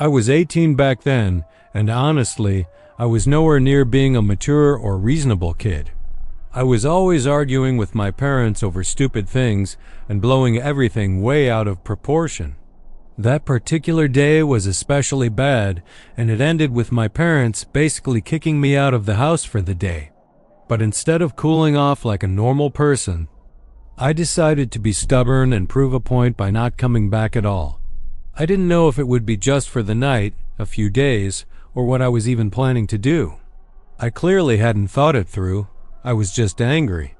I was 18 back then, and honestly, I was nowhere near being a mature or reasonable kid. I was always arguing with my parents over stupid things and blowing everything way out of proportion. That particular day was especially bad, and it ended with my parents basically kicking me out of the house for the day. But instead of cooling off like a normal person, I decided to be stubborn and prove a point by not coming back at all. I didn't know if it would be just for the night, a few days, or what I was even planning to do. I clearly hadn't thought it through. I was just angry.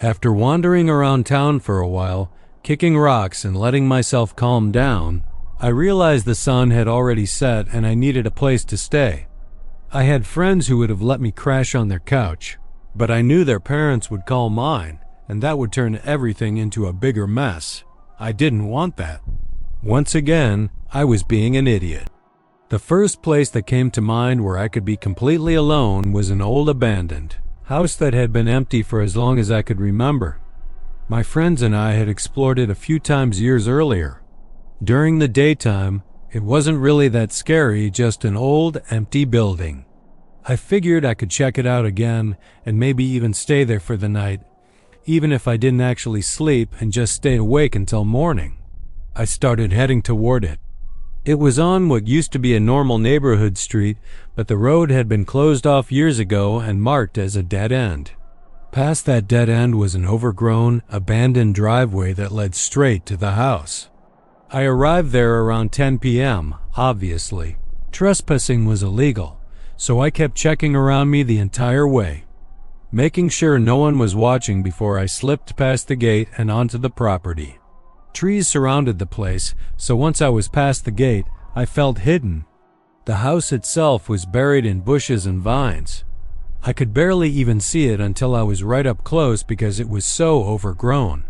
After wandering around town for a while, kicking rocks and letting myself calm down, I realized the sun had already set and I needed a place to stay. I had friends who would have let me crash on their couch, but I knew their parents would call mine, and that would turn everything into a bigger mess. I didn't want that. Once again, I was being an idiot. The first place that came to mind where I could be completely alone was an old abandoned house that had been empty for as long as I could remember. My friends and I had explored it a few times years earlier. During the daytime, it wasn't really that scary, just an old, empty building. I figured I could check it out again and maybe even stay there for the night, even if I didn't actually sleep and just stay awake until morning. I started heading toward it. It was on what used to be a normal neighborhood street, but the road had been closed off years ago and marked as a dead end. Past that dead end was an overgrown, abandoned driveway that led straight to the house. I arrived there around 10 p.m., obviously. Trespassing was illegal, so I kept checking around me the entire way, making sure no one was watching before I slipped past the gate and onto the property. Trees surrounded the place, so once I was past the gate, I felt hidden. The house itself was buried in bushes and vines. I could barely even see it until I was right up close because it was so overgrown,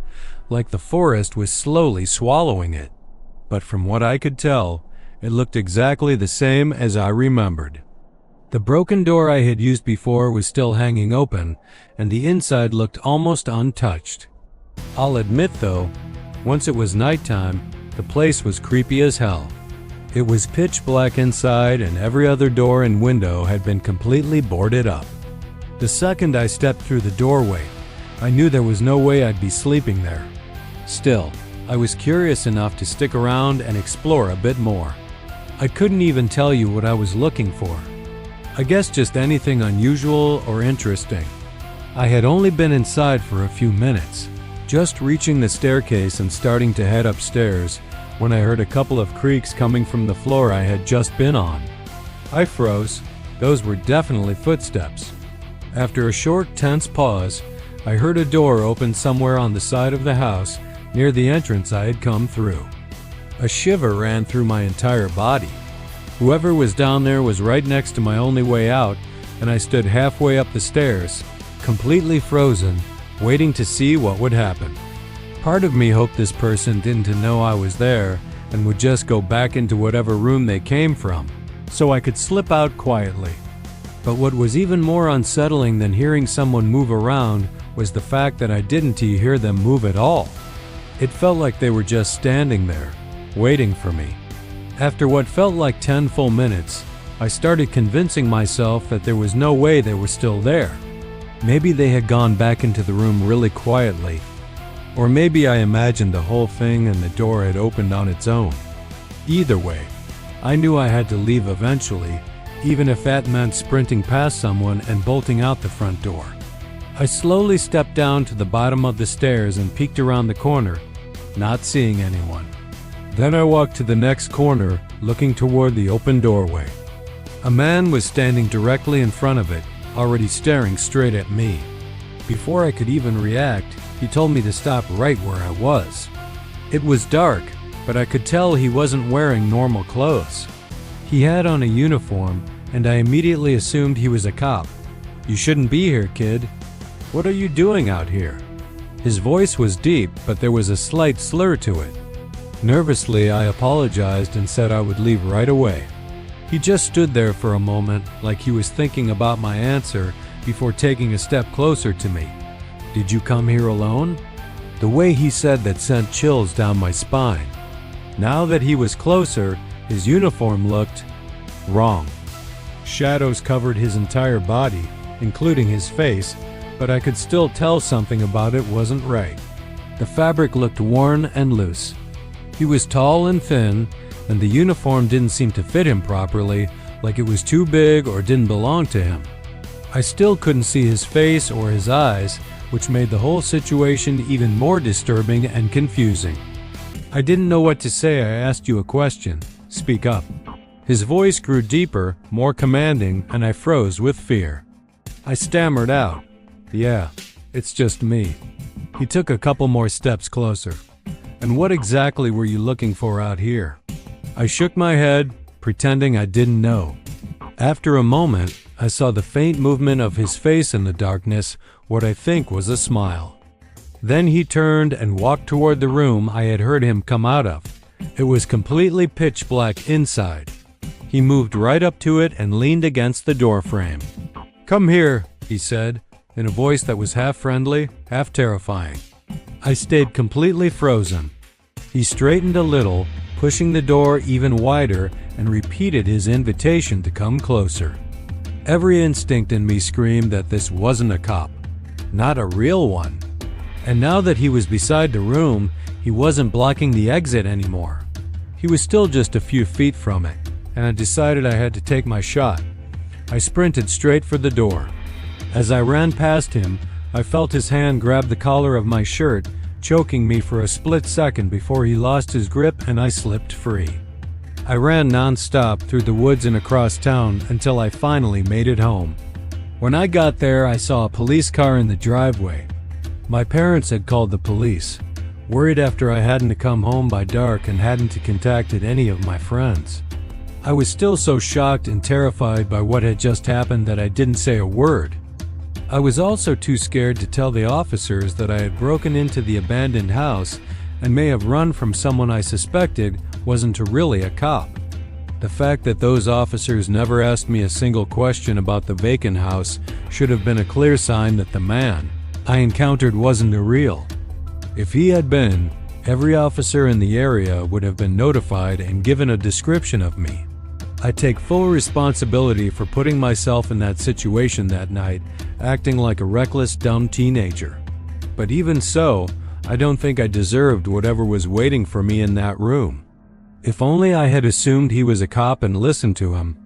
like the forest was slowly swallowing it. But from what I could tell, it looked exactly the same as I remembered. The broken door I had used before was still hanging open, and the inside looked almost untouched. I'll admit though, once it was nighttime, the place was creepy as hell. It was pitch black inside and every other door and window had been completely boarded up. The second I stepped through the doorway, I knew there was no way I'd be sleeping there. Still, I was curious enough to stick around and explore a bit more. I couldn't even tell you what I was looking for. I guess just anything unusual or interesting. I had only been inside for a few minutes, just reaching the staircase and starting to head upstairs when I heard a couple of creaks coming from the floor I had just been on. I froze. Those were definitely footsteps. After a short, tense pause, I heard a door open somewhere on the side of the house near the entrance I had come through. A shiver ran through my entire body. Whoever was down there was right next to my only way out, and I stood halfway up the stairs, completely frozen, waiting to see what would happen. Part of me hoped this person didn't know I was there and would just go back into whatever room they came from, so I could slip out quietly. But what was even more unsettling than hearing someone move around was the fact that I didn't hear them move at all. It felt like they were just standing there, waiting for me. After what felt like 10 full minutes, I started convincing myself that there was no way they were still there. Maybe they had gone back into the room really quietly, or maybe I imagined the whole thing and the door had opened on its own. Either way, I knew I had to leave eventually, even if that meant sprinting past someone and bolting out the front door. I slowly stepped down to the bottom of the stairs and peeked around the corner, not seeing anyone. Then I walked to the next corner, looking toward the open doorway. A man was standing directly in front of it, already staring straight at me. Before I could even react, he told me to stop right where I was. It was dark, but I could tell he wasn't wearing normal clothes. He had on a uniform, and I immediately assumed he was a cop. "You shouldn't be here, kid. What are you doing out here?" His voice was deep, but there was a slight slur to it. Nervously, I apologized and said I would leave right away. He just stood there for a moment, like he was thinking about my answer before taking a step closer to me. "Did you come here alone?" The way he said that sent chills down my spine. Now that he was closer, His uniform looked wrong. Shadows covered his entire body, including his face, but I could still tell something about it wasn't right. The fabric looked worn and loose. He was tall and thin, and the uniform didn't seem to fit him properly, like it was too big or didn't belong to him. I still couldn't see his face or his eyes, which made the whole situation even more disturbing and confusing. I didn't know what to say. I asked you a question. Speak up. His voice grew deeper, more commanding, and I froze with fear. I stammered out, "Yeah, it's just me." He took a couple more steps closer. "And what exactly were you looking for out here?" I shook my head, pretending I didn't know. After a moment, I saw the faint movement of his face in the darkness, what I think was a smile. Then he turned and walked toward the room I had heard him come out of. It was completely pitch black inside. He moved right up to it and leaned against the doorframe. "Come here," he said, in a voice that was half friendly, half terrifying. I stayed completely frozen. He straightened a little, pushing the door even wider, and repeated his invitation to come closer. Every instinct in me screamed that this wasn't a cop, not a real one. And now that he was beside the room, he wasn't blocking the exit anymore. He was still just a few feet from it, and I decided I had to take my shot. I sprinted straight for the door. As I ran past him, I felt his hand grab the collar of my shirt, choking me for a split second before he lost his grip and I slipped free. I ran non-stop through the woods and across town until I finally made it home. When I got there, I saw a police car in the driveway. My parents had called the police, worried after I hadn't come home by dark and hadn't contacted any of my friends. I was still so shocked and terrified by what had just happened that I didn't say a word. I was also too scared to tell the officers that I had broken into the abandoned house and may have run from someone I suspected wasn't really a cop. The fact that those officers never asked me a single question about the vacant house should have been a clear sign that the man I encountered wasn't real. If he had been, every officer in the area would have been notified and given a description of me. I take full responsibility for putting myself in that situation that night, acting like a reckless, dumb teenager. But even so, I don't think I deserved whatever was waiting for me in that room. If only I had assumed he was a cop and listened to him,